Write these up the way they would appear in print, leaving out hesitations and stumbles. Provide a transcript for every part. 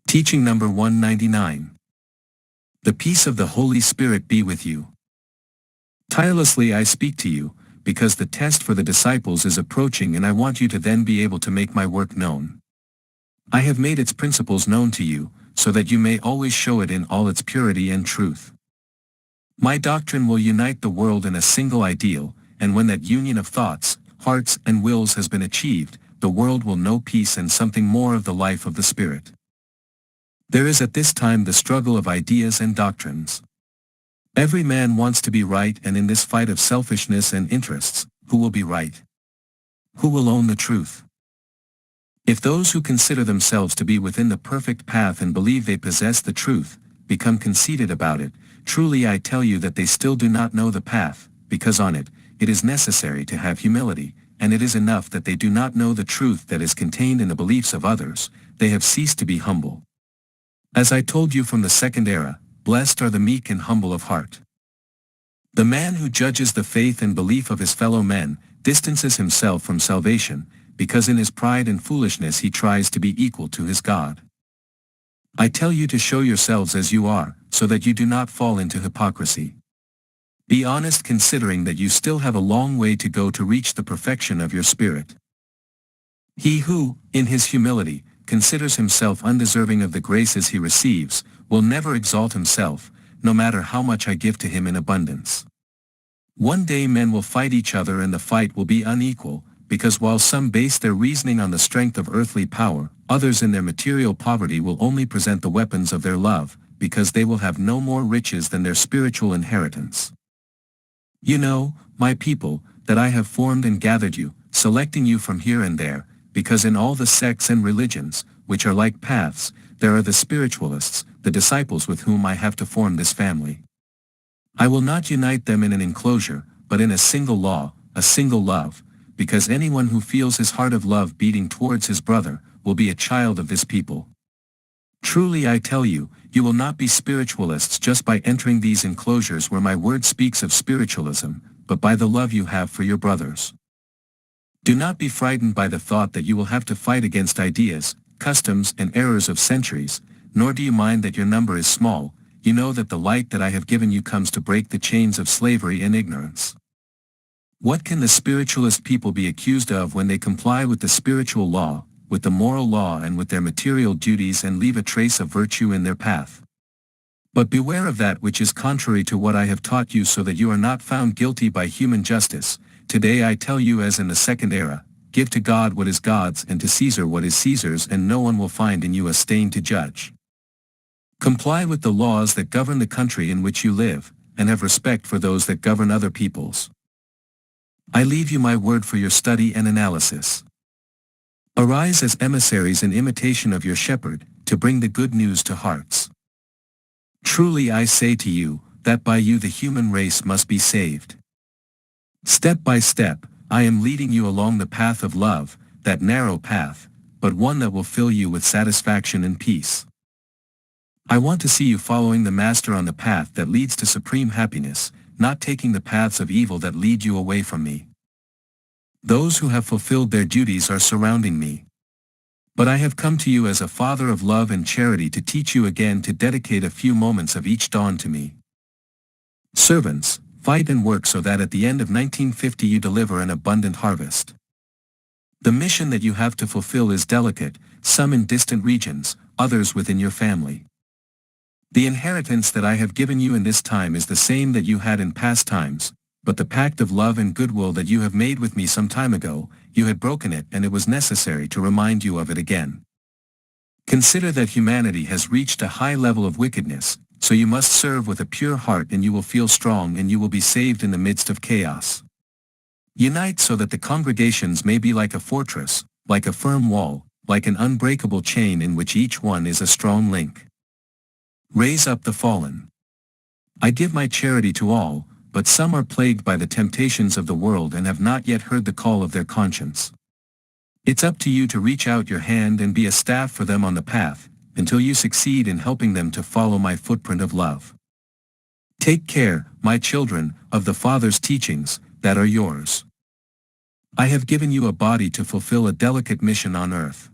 Teaching number 199. The peace of the Holy Spirit be with you. Tirelessly I speak to you, because the test for the disciples is approaching, and I want you to then be able to make my work known. I have made its principles known to you, so that you may always show it in all its purity and truth. My doctrine will unite the world in a single ideal, and when that union of thoughts, hearts and wills has been achieved, the world will know peace and something more of the life of the Spirit. There is at this time the struggle of ideas and doctrines. Every man wants to be right, and in this fight of selfishness and interests, who will be right? Who will own the truth? If those who consider themselves to be within the perfect path and believe they possess the truth, become conceited about it, truly I tell you that they still do not know the path, because on it is necessary to have humility, and it is enough that they do not know the truth that is contained in the beliefs of others. They have ceased to be humble. As I told you from the second era, blessed are the meek and humble of heart. The man who judges the faith and belief of his fellow men distances himself from salvation, because in his pride and foolishness he tries to be equal to his God. I tell you to show yourselves as you are, so that you do not fall into hypocrisy. Be honest, considering that you still have a long way to go to reach the perfection of your spirit. He who, in his humility, considers himself undeserving of the graces he receives, will never exalt himself, no matter how much I give to him in abundance. One day men will fight each other, and the fight will be unequal, because while some base their reasoning on the strength of earthly power, others in their material poverty will only present the weapons of their love, because they will have no more riches than their spiritual inheritance. You know, my people, that I have formed and gathered you, selecting you from here and there, because in all the sects and religions, which are like paths, there are the spiritualists, the disciples with whom I have to form this family. I will not unite them in an enclosure, but in a single law, a single love, because anyone who feels his heart of love beating towards his brother, will be a child of this people. Truly I tell you, you will not be spiritualists just by entering these enclosures where my word speaks of spiritualism, but by the love you have for your brothers. Do not be frightened by the thought that you will have to fight against ideas, customs and errors of centuries, nor do you mind that your number is small. You know that the light that I have given you comes to break the chains of slavery and ignorance. What can the spiritualist people be accused of when they comply with the spiritual law, with the moral law and with their material duties, and leave a trace of virtue in their path? But beware of that which is contrary to what I have taught you, so that you are not found guilty by human justice. Today I tell you, as in the second era, give to God what is God's, and to Caesar what is Caesar's, and no one will find in you a stain to judge. Comply with the laws that govern the country in which you live, and have respect for those that govern other peoples. I leave you my word for your study and analysis. Arise as emissaries in imitation of your shepherd, to bring the good news to hearts. Truly I say to you, that by you the human race must be saved. Step by step, I am leading you along the path of love, that narrow path, but one that will fill you with satisfaction and peace. I want to see you following the Master on the path that leads to supreme happiness, not taking the paths of evil that lead you away from me. Those who have fulfilled their duties are surrounding me. But I have come to you as a Father of love and charity to teach you again to dedicate a few moments of each dawn to me. Servants, fight and work so that at the end of 1950 you deliver an abundant harvest. The mission that you have to fulfill is delicate, some in distant regions, others within your family. The inheritance that I have given you in this time is the same that you had in past times, but the pact of love and goodwill that you have made with me some time ago, you had broken it, and it was necessary to remind you of it again. Consider that humanity has reached a high level of wickedness, so you must serve with a pure heart, and you will feel strong, and you will be saved in the midst of chaos. Unite so that the congregations may be like a fortress, like a firm wall, like an unbreakable chain in which each one is a strong link. Raise up the fallen. I give my charity to all, but some are plagued by the temptations of the world and have not yet heard the call of their conscience. It's up to you to reach out your hand and be a staff for them on the path, until you succeed in helping them to follow my footprint of love. Take care, my children, of the Father's teachings, that are yours. I have given you a body to fulfill a delicate mission on earth.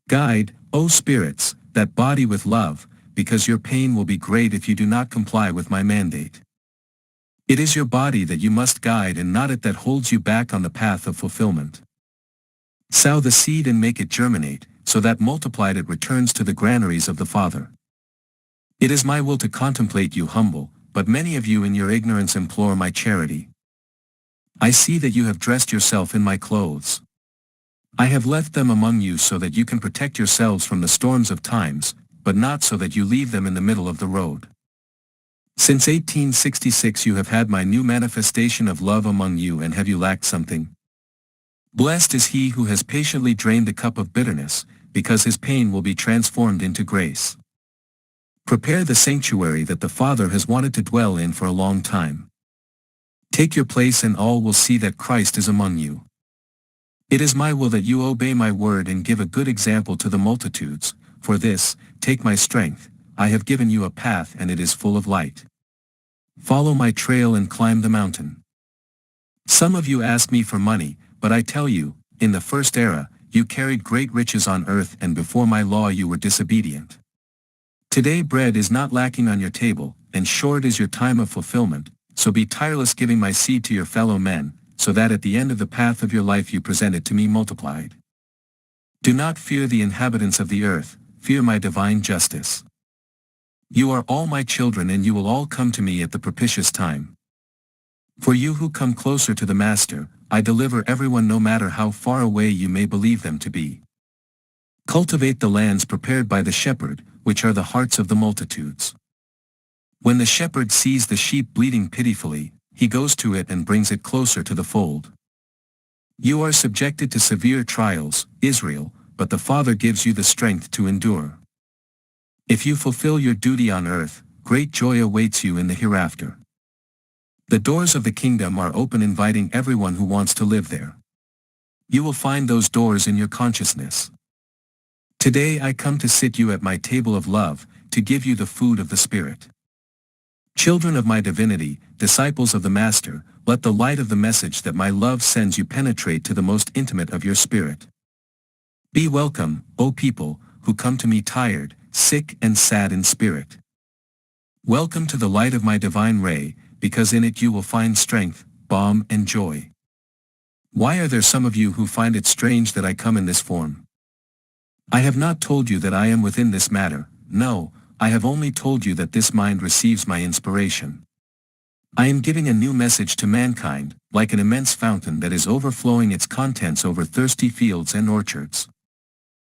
Guide, O spirits, that body with love, because your pain will be great if you do not comply with my mandate. It is your body that you must guide and not it that holds you back on the path of fulfillment. Sow the seed and make it germinate, so that multiplied it returns to the granaries of the Father. It is my will to contemplate you humble, but many of you in your ignorance implore my charity. I see that you have dressed yourself in my clothes. I have left them among you so that you can protect yourselves from the storms of times, but not so that you leave them in the middle of the road. Since 1866 you have had my new manifestation of love among you, and have you lacked something? Blessed is he who has patiently drained the cup of bitterness, because his pain will be transformed into grace. Prepare the sanctuary that the Father has wanted to dwell in for a long time. Take your place and all will see that Christ is among you. It is my will that you obey my word and give a good example to the multitudes. For this, take my strength, I have given you a path and it is full of light. Follow my trail and climb the mountain. Some of you ask me for money, but I tell you, in the first era, you carried great riches on earth, and before my law you were disobedient. Today bread is not lacking on your table, and short is your time of fulfillment, so be tireless giving my seed to your fellow men, so that at the end of the path of your life you present it to me multiplied. Do not fear the inhabitants of the earth, fear my divine justice. You are all my children and you will all come to me at the propitious time. For you who come closer to the Master, I deliver everyone no matter how far away you may believe them to be. Cultivate the lands prepared by the shepherd, which are the hearts of the multitudes. When the shepherd sees the sheep bleating pitifully, he goes to it and brings it closer to the fold. You are subjected to severe trials, Israel, but the Father gives you the strength to endure. If you fulfill your duty on earth, great joy awaits you in the hereafter. The doors of the kingdom are open, inviting everyone who wants to live there. You will find those doors in your consciousness. Today I come to sit you at my table of love, to give you the food of the Spirit. Children of my divinity, disciples of the Master, let the light of the message that my love sends you penetrate to the most intimate of your spirit. Be welcome, O people, who come to me tired, sick and sad in spirit. Welcome to the light of my divine ray, because in it you will find strength, balm and joy. Why are there some of you who find it strange that I come in this form? I have not told you that I am within this matter, no, I have only told you that this mind receives my inspiration. I am giving a new message to mankind, like an immense fountain that is overflowing its contents over thirsty fields and orchards.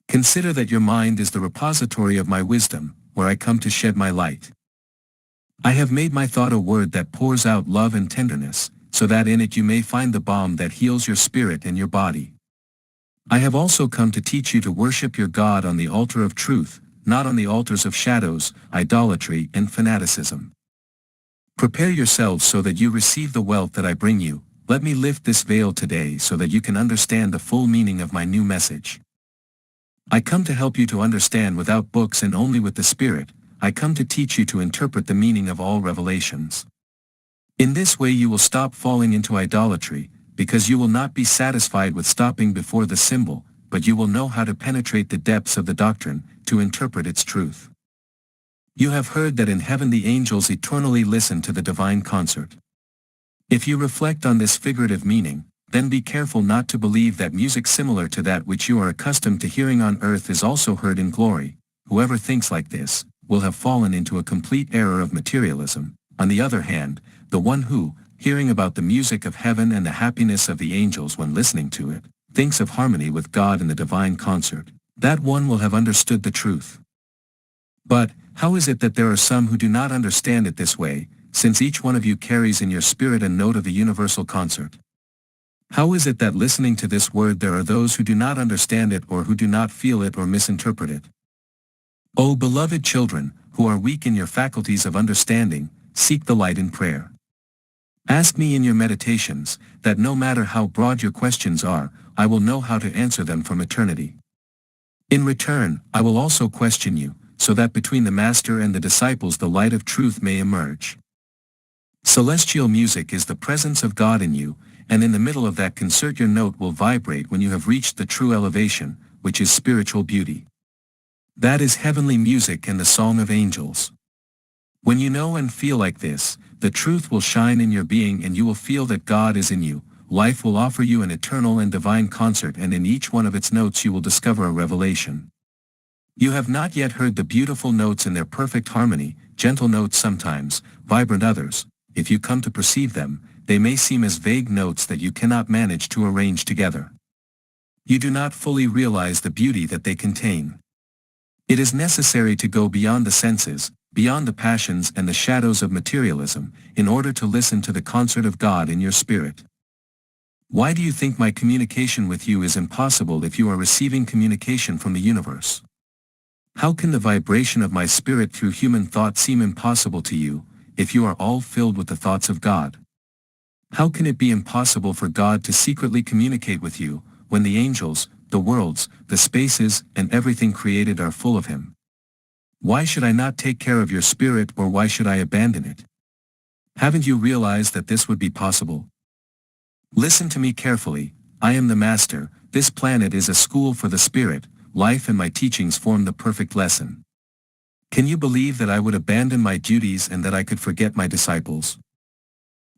Consider that your mind is the repository of my wisdom, where I come to shed my light. I have made my thought a word that pours out love and tenderness, so that in it you may find the balm that heals your spirit and your body. I have also come to teach you to worship your God on the altar of truth, not on the altars of shadows, idolatry and fanaticism. Prepare yourselves so that you receive the wealth that I bring you. Let me lift this veil today so that you can understand the full meaning of my new message. I come to help you to understand without books and only with the Spirit. I come to teach you to interpret the meaning of all revelations. In this way you will stop falling into idolatry, because you will not be satisfied with stopping before the symbol, but you will know how to penetrate the depths of the doctrine, to interpret its truth. You have heard that in heaven the angels eternally listen to the divine concert. If you reflect on this figurative meaning, then be careful not to believe that music similar to that which you are accustomed to hearing on earth is also heard in glory. Whoever thinks like this, will have fallen into a complete error of materialism. On the other hand, the one who, hearing about the music of heaven and the happiness of the angels when listening to it, thinks of harmony with God in the divine concert, that one will have understood the truth. But, how is it that there are some who do not understand it this way, since each one of you carries in your spirit a note of the universal concert? How is it that listening to this word there are those who do not understand it or who do not feel it or misinterpret it? O beloved children, who are weak in your faculties of understanding, seek the light in prayer. Ask me in your meditations, that no matter how broad your questions are, I will know how to answer them from eternity. In return, I will also question you, so that between the Master and the disciples the light of truth may emerge. Celestial music is the presence of God in you, and in the middle of that concert your note will vibrate when you have reached the true elevation, which is spiritual beauty. That is heavenly music and the song of angels. When you know and feel like this, the truth will shine in your being and you will feel that God is in you. Life will offer you an eternal and divine concert, and in each one of its notes you will discover a revelation. You have not yet heard the beautiful notes in their perfect harmony, gentle notes sometimes, vibrant others. If you come to perceive them, they may seem as vague notes that you cannot manage to arrange together. You do not fully realize the beauty that they contain. It is necessary to go beyond the senses, beyond the passions and the shadows of materialism, in order to listen to the concert of God in your spirit. Why do you think my communication with you is impossible if you are receiving communication from the universe? How can the vibration of my spirit through human thought seem impossible to you, if you are all filled with the thoughts of God? How can it be impossible for God to secretly communicate with you, when the angels, the worlds, the spaces, and everything created are full of Him? Why should I not take care of your spirit, or why should I abandon it? Haven't you realized that this would be possible? Listen to me carefully. I am the Master. This planet is a school for the spirit. Life and my teachings form the perfect lesson. Can you believe that I would abandon my duties and that I could forget my disciples?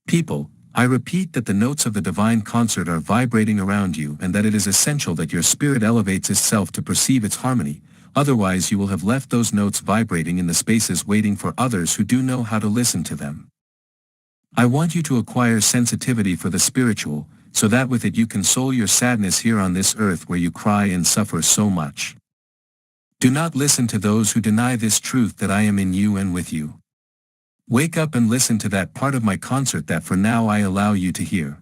People, I repeat that the notes of the divine concert are vibrating around you and that it is essential that your spirit elevates itself to perceive its harmony, otherwise you will have left those notes vibrating in the spaces waiting for others who do know how to listen to them. I want you to acquire sensitivity for the spiritual, so that with it you console your sadness here on this earth where you cry and suffer so much. Do not listen to those who deny this truth that I am in you and with you. Wake up and listen to that part of my concert that for now I allow you to hear.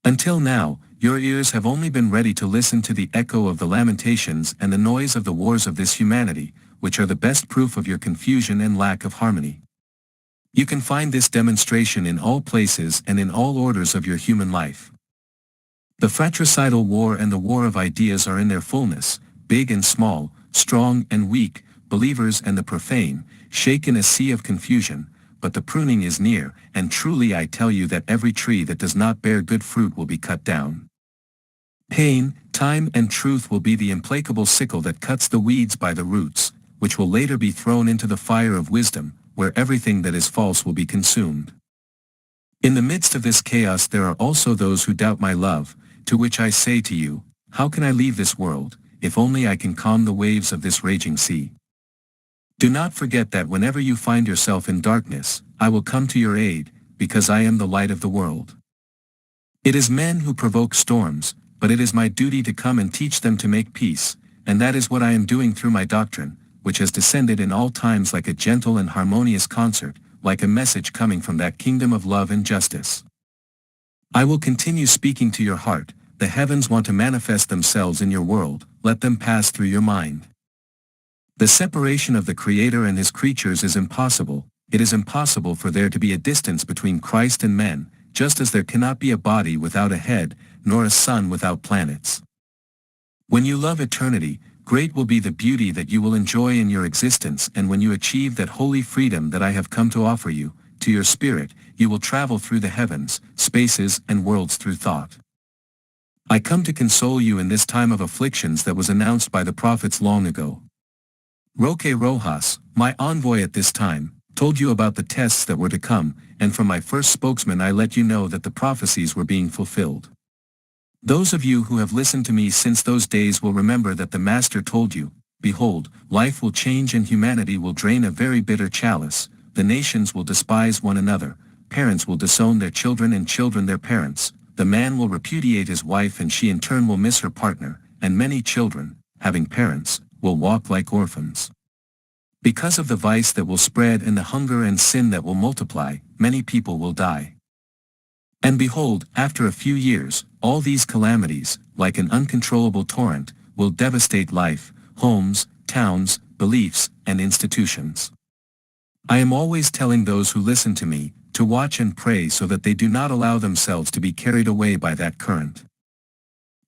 Until now, your ears have only been ready to listen to the echo of the lamentations and the noise of the wars of this humanity, which are the best proof of your confusion and lack of harmony. You can find this demonstration in all places and in all orders of your human life. The fratricidal war and the war of ideas are in their fullness, big and small, strong and weak, believers and the profane, shake in a sea of confusion, but the pruning is near, and truly I tell you that every tree that does not bear good fruit will be cut down. Pain, time and truth will be the implacable sickle that cuts the weeds by the roots, which will later be thrown into the fire of wisdom, where everything that is false will be consumed. In the midst of this chaos there are also those who doubt my love, to which I say to you, how can I leave this world, if only I can calm the waves of this raging sea? Do not forget that whenever you find yourself in darkness, I will come to your aid, because I am the light of the world. It is men who provoke storms, but it is my duty to come and teach them to make peace, and that is what I am doing through my doctrine, which has descended in all times like a gentle and harmonious concert, like a message coming from that kingdom of love and justice. I will continue speaking to your heart. The heavens want to manifest themselves in your world, let them pass through your mind. The separation of the Creator and His creatures is impossible. It is impossible for there to be a distance between Christ and men, just as there cannot be a body without a head, nor a sun without planets. When you love eternity, great will be the beauty that you will enjoy in your existence, and when you achieve that holy freedom that I have come to offer you, to your spirit, you will travel through the heavens, spaces and worlds through thought. I come to console you in this time of afflictions that was announced by the prophets long ago. Roque Rojas, my envoy at this time, told you about the tests that were to come, and from my first spokesman I let you know that the prophecies were being fulfilled. Those of you who have listened to me since those days will remember that the Master told you, behold, life will change and humanity will drain a very bitter chalice, the nations will despise one another, parents will disown their children and children their parents, the man will repudiate his wife and she in turn will miss her partner, and many children, having parents, will walk like orphans. Because of the vice that will spread and the hunger and sin that will multiply, many people will die. And behold, after a few years, all these calamities, like an uncontrollable torrent, will devastate life, homes, towns, beliefs, and institutions. I am always telling those who listen to me, to watch and pray so that they do not allow themselves to be carried away by that current.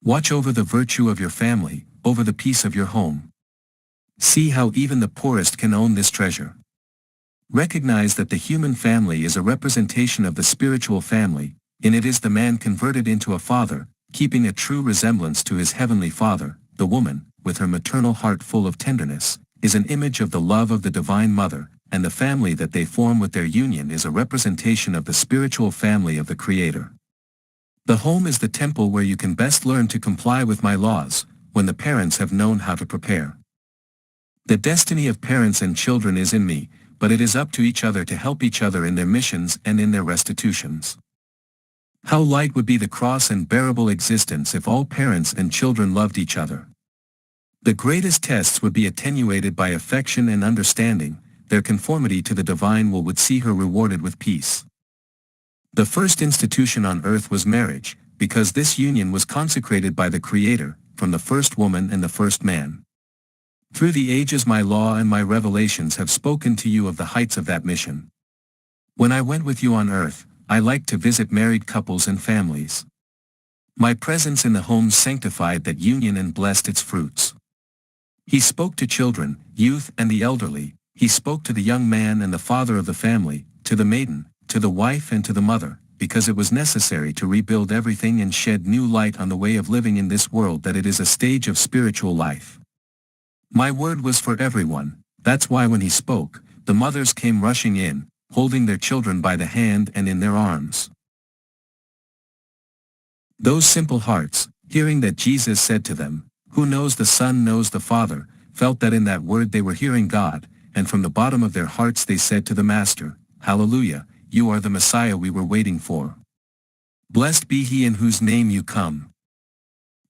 Watch over the virtue of your family, over the peace of your home. See how even the poorest can own this treasure. Recognize that the human family is a representation of the spiritual family. In it is the man converted into a father, keeping a true resemblance to his heavenly Father, the woman, with her maternal heart full of tenderness, is an image of the love of the Divine Mother, and the family that they form with their union is a representation of the spiritual family of the Creator. The home is the temple where you can best learn to comply with my laws, when the parents have known how to prepare. The destiny of parents and children is in me, but it is up to each other to help each other in their missions and in their restitutions. How light would be the cross and bearable existence if all parents and children loved each other. The greatest tests would be attenuated by affection and understanding, their conformity to the divine will would see her rewarded with peace. The first institution on earth was marriage, because this union was consecrated by the Creator, from the first woman and the first man. Through the ages my law and my revelations have spoken to you of the heights of that mission. When I went with you on earth, I liked to visit married couples and families. My presence in the home sanctified that union and blessed its fruits. He spoke to children, youth and the elderly, he spoke to the young man and the father of the family, to the maiden, to the wife and to the mother, because it was necessary to rebuild everything and shed new light on the way of living in this world, that it is a stage of spiritual life. My word was for everyone, that's why when he spoke, the mothers came rushing in, holding their children by the hand and in their arms. Those simple hearts, hearing that Jesus said to them, "Who knows the Son knows the Father," felt that in that word they were hearing God, and from the bottom of their hearts they said to the Master, "Hallelujah, you are the Messiah we were waiting for. Blessed be he in whose name you come."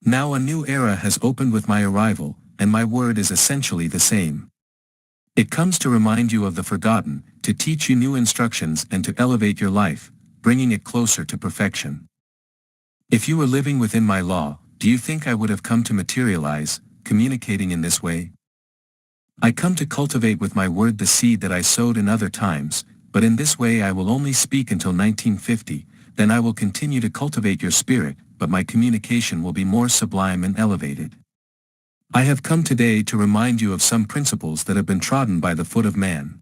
Now a new era has opened with my arrival, and my word is essentially the same. It comes to remind you of the forgotten, to teach you new instructions and to elevate your life, bringing it closer to perfection. If you were living within my law, do you think I would have come to materialize, communicating in this way? I come to cultivate with my word the seed that I sowed in other times, but in this way I will only speak until 1950, then I will continue to cultivate your spirit, but my communication will be more sublime and elevated. I have come today to remind you of some principles that have been trodden by the foot of man.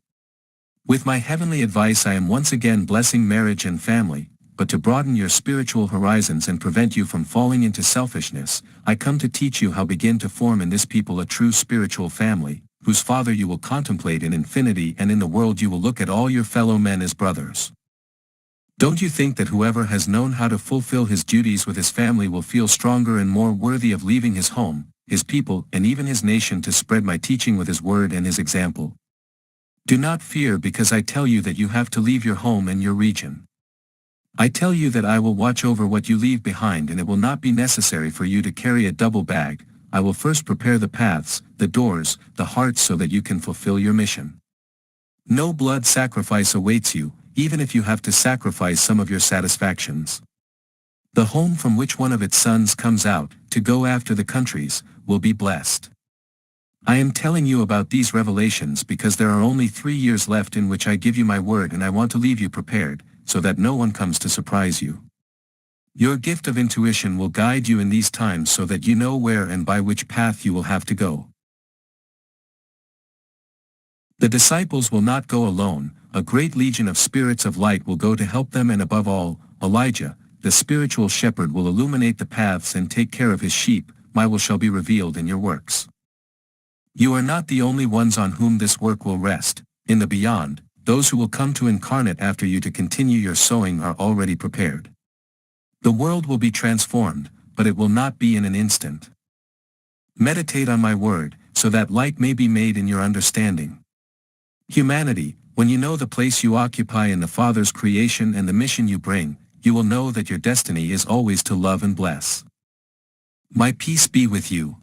With my heavenly advice I am once again blessing marriage and family, but to broaden your spiritual horizons and prevent you from falling into selfishness, I come to teach you how begin to form in this people a true spiritual family, whose father you will contemplate in infinity, and in the world you will look at all your fellow men as brothers. Don't you think that whoever has known how to fulfill his duties with his family will feel stronger and more worthy of leaving his home, his people and even his nation to spread my teaching with his word and his example? Do not fear, because I tell you that you have to leave your home and your region. I tell you that I will watch over what you leave behind, and it will not be necessary for you to carry a double bag. I will first prepare the paths, the doors, the hearts, so that you can fulfill your mission. No blood sacrifice awaits you, even if you have to sacrifice some of your satisfactions. The home from which one of its sons comes out, to go after the countries, will be blessed. I am telling you about these revelations because there are only 3 years left in which I give you my word, and I want to leave you prepared, so that no one comes to surprise you. Your gift of intuition will guide you in these times so that you know where and by which path you will have to go. The disciples will not go alone, a great legion of spirits of light will go to help them, and above all, Elijah, the spiritual shepherd, will illuminate the paths and take care of his sheep. My will shall be revealed in your works. You are not the only ones on whom this work will rest. In the beyond, those who will come to incarnate after you to continue your sowing are already prepared. The world will be transformed, but it will not be in an instant. Meditate on my word, so that light may be made in your understanding. Humanity, when you know the place you occupy in the Father's creation and the mission you bring, you will know that your destiny is always to love and bless. My peace be with you.